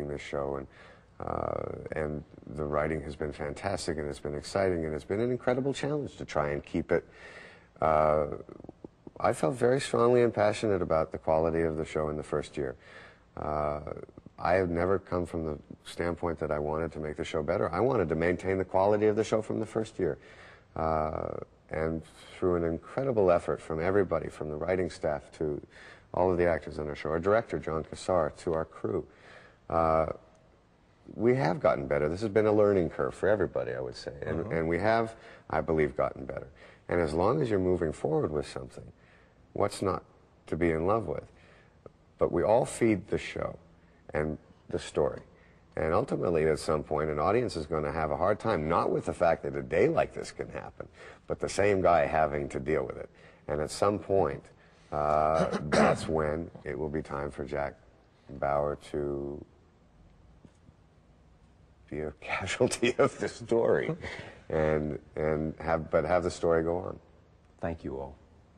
this show, and the writing has been fantastic, and it's been exciting, and it's been an incredible challenge to try and keep it. I felt very strongly and passionate about the quality of the show in the first year. I have never come from the standpoint that I wanted to make the show better. I wanted to maintain the quality of the show from the first year. And through an incredible effort from everybody, from the writing staff to all of the actors on our show, our director, John Cassar, to our crew, we have gotten better. This has been a learning curve for everybody, I would say. And we have, I believe, gotten better. And as long as you're moving forward with something, what's not to be in love with? But we all feed the show and the story. And ultimately, at some point, an audience is going to have a hard time, not with the fact that a day like this can happen, but the same guy having to deal with it. And at some point, that's when it will be time for Jack Bauer to be a casualty of the story and have the story go on. Thank you all.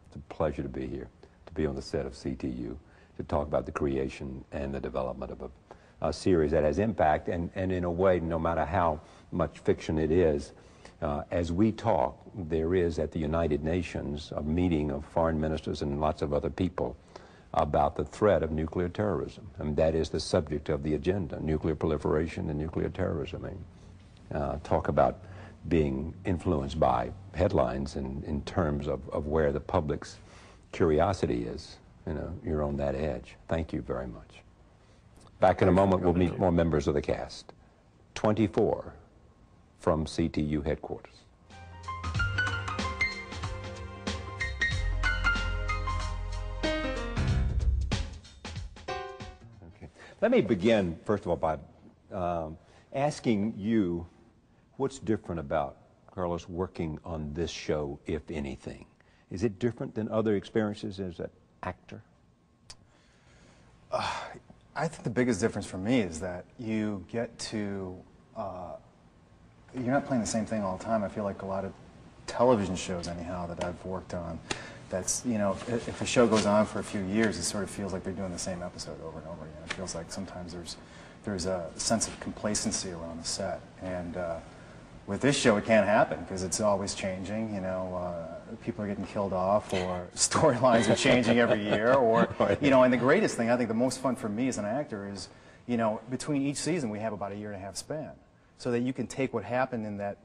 It's a pleasure to be here, to be on the set of CTU, to talk about the creation and the development of a series that has impact, and in a way, no matter how much fiction it is, as we talk, there is at the United Nations a meeting of foreign ministers and lots of other people about the threat of nuclear terrorism. I mean, that is the subject of the agenda, nuclear proliferation and nuclear terrorism. I mean, talk about being influenced by headlines in terms of where the public's curiosity is. You know, you're on that edge. Thank you very much. Back in a moment, we'll meet more members of the cast. 24 from CTU headquarters. Okay. Let me begin, first of all, by asking you what's different about Carlos working on this show, if anything. Is it different than other experiences as an actor? I think the biggest difference for me is that you get to, you're not playing the same thing all the time. I feel like a lot of television shows, anyhow, that I've worked on, that's, you know, if a show goes on for a few years, it sort of feels like they're doing the same episode over and over again. It feels like sometimes there's a sense of complacency around the set. And with this show, it can't happen because it's always changing, you know. People are getting killed off, or storylines are changing every year, or, you know, and the greatest thing, I think the most fun for me as an actor is, you know, between each season we have about a 1.5 year span, so that you can take what happened in that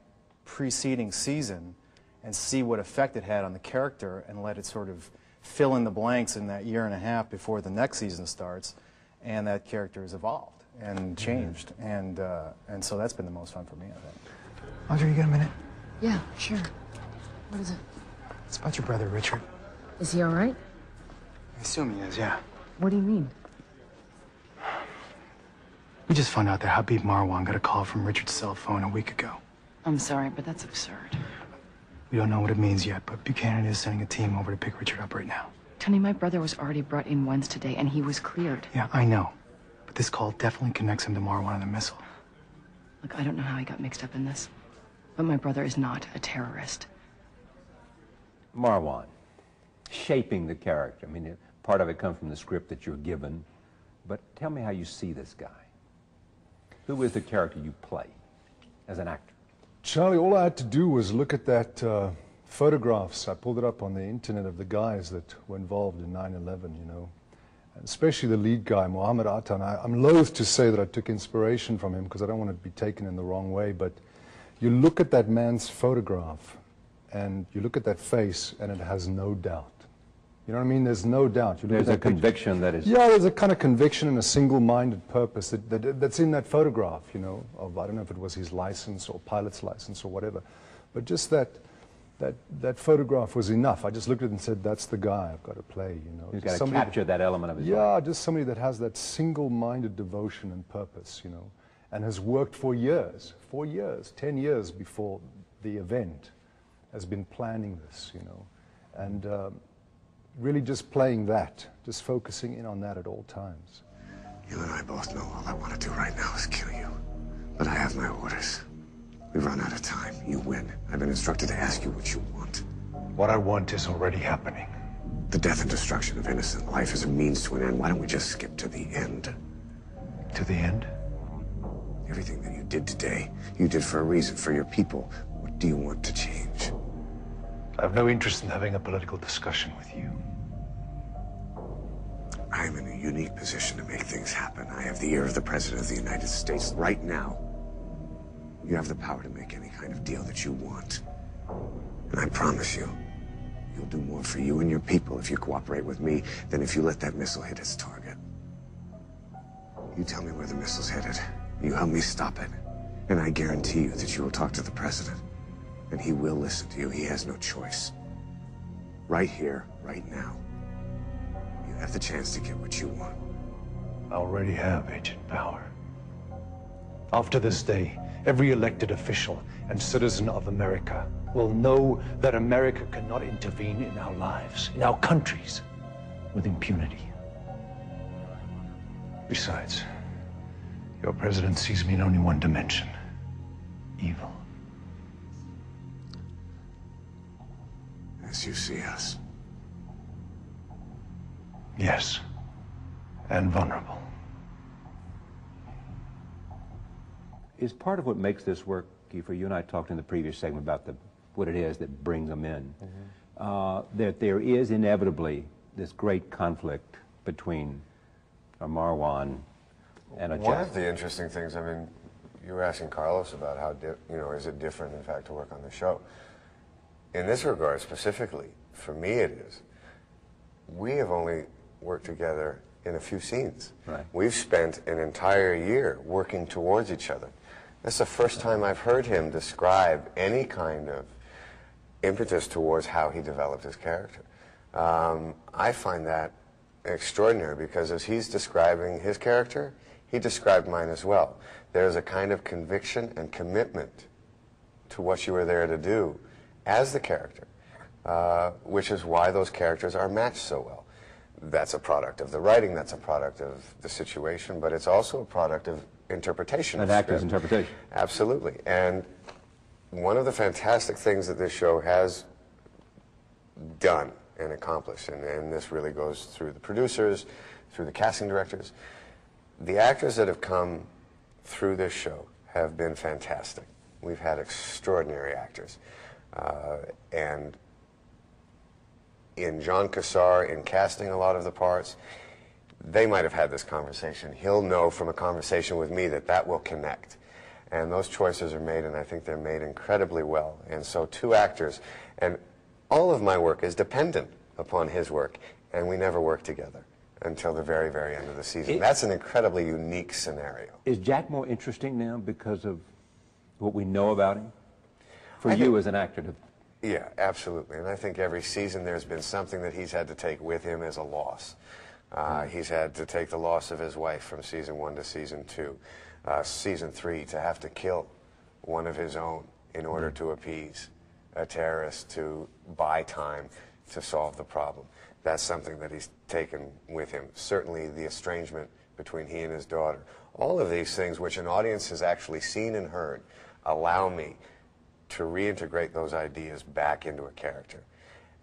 preceding season and see what effect it had on the character and let it sort of fill in the blanks in that 1.5 years before the next season starts, and that character has evolved and changed, and so that's been the most fun for me, I think. Audrey, you got a minute? Yeah, sure. What is it? It's about your brother, Richard. Is he all right? I assume he is, yeah. What do you mean? We just found out that Habib Marwan got a call from Richard's cell phone a week ago. I'm sorry, but that's absurd. We don't know what it means yet, but Buchanan is sending a team over to pick Richard up right now. Tony, my brother was already brought in once today, and he was cleared. Yeah, I know. But this call definitely connects him to Marwan and the missile. Look, I don't know how he got mixed up in this, but my brother is not a terrorist. Marwan, shaping the character. I mean, part of it comes from the script that you're given, but tell me how you see this guy. Who is the character you play as an actor? Charlie, all I had to do was look at that photographs. I pulled it up on the internet of the guys that were involved in 9/11, you know, and especially the lead guy, Mohammed Atan. I'm loath to say that I took inspiration from him because I don't want to be taken in the wrong way, but you look at that man's photograph and you look at that face and it has no doubt. You know what I mean? There's no doubt. There's a conviction that is... Yeah, there's a kind of conviction and a single-minded purpose that's in that photograph, you know, of, I don't know if it was his license or pilot's license or whatever, but just that photograph was enough. I just looked at it and said, that's the guy I've got to play, you know. He's got to capture that element of his life. Yeah, just somebody that has that single-minded devotion and purpose, you know, and has worked for years, 10 years before the event, has been planning this, you know, and really just playing that, just focusing in on that at all times. You and I both know all I want to do right now is kill you. But I have my orders. We've run out of time. You win. I've been instructed to ask you what you want. What I want is already happening. The death and destruction of innocent life is a means to an end. Why don't we just skip to the end? To the end? Everything that you did today, you did for a reason, for your people. What do you want to change? I have no interest in having a political discussion with you. I'm in a unique position to make things happen. I have the ear of the President of the United States right now. You have the power to make any kind of deal that you want. And I promise you, you'll do more for you and your people if you cooperate with me than if you let that missile hit its target. You tell me where the missile's headed. You help me stop it. And I guarantee you that you will talk to the President. And he will listen to you. He has no choice. Right here, right now. You have the chance to get what you want. I already have agent power. After this day, every elected official and citizen of America will know that America cannot intervene in our lives, in our countries, with impunity. Besides, your president sees me in only one dimension: evil. As you see us. Yes, and vulnerable. Is part of what makes this work, Kiefer, you and I talked in the previous segment about what it is that brings them in, that there is inevitably this great conflict between a Marwan and a Jack. One of the interesting things, I mean, you were asking Carlos about how, is it different, in fact, to work on the show. In this regard, specifically, for me it is. We have only worked together in a few scenes. Right. We've spent an entire year working towards each other. That's the first time I've heard him describe any kind of impetus towards how he developed his character. I find that extraordinary because as he's describing his character, he described mine as well. There's a kind of conviction and commitment to what you were there to do as the character, which is why those characters are matched so well. That's a product of the writing, that's a product of the situation, but it's also a product of interpretation. An actor's interpretation. Absolutely. And one of the fantastic things that this show has done and accomplished, and this really goes through the producers, through the casting directors, the actors that have come through this show have been fantastic. We've had extraordinary actors. And in John Cassar, in casting a lot of the parts, they might have had this conversation. He'll know from a conversation with me that that will connect. And those choices are made, and I think they're made incredibly well. And so two actors, and all of my work is dependent upon his work, and we never work together until the very, very end of the season. That's an incredibly unique scenario. Is Jack more interesting now because of what we know about him? For you as an actor to... Yeah, absolutely. And I think every season there's been something that he's had to take with him as a loss. He's had to take the loss of his wife from season 1 to season 2. Season 3 to have to kill one of his own in order to appease a terrorist, to buy time to solve the problem. That's something that he's taken with him. Certainly the estrangement between he and his daughter. All of these things which an audience has actually seen and heard allow me to reintegrate those ideas back into a character.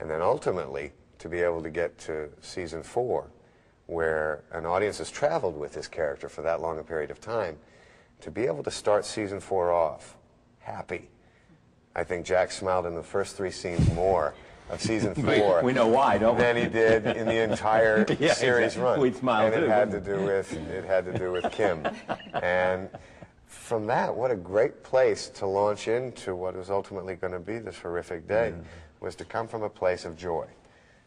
And then ultimately, to be able to get to season 4, where an audience has traveled with this character for that long a period of time, to be able to start season 4 off happy. I think Jack smiled in the first 3 scenes more of season 4 we know why, don't we? than he did in the entire series run. We'd smile and too. it had to do with Kim. And from that, what a great place to launch into what was ultimately going to be this horrific day, was to come from a place of joy.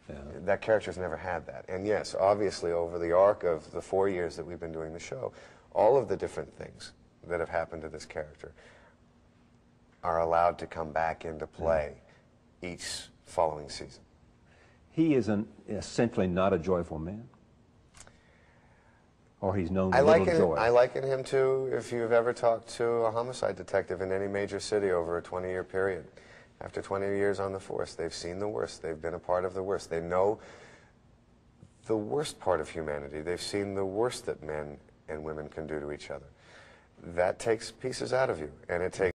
Yeah. That character's never had that. And yes, obviously over the arc of the 4 years that we've been doing the show, all of the different things that have happened to this character are allowed to come back into play each following season. He is essentially not a joyful man? Or he's known I little joy? I liken him to, if you've ever talked to a homicide detective in any major city over a 20-year period. After 20 years on the force, they've seen the worst. They've been a part of the worst. They know the worst part of humanity. They've seen the worst that men and women can do to each other. That takes pieces out of you, and it takes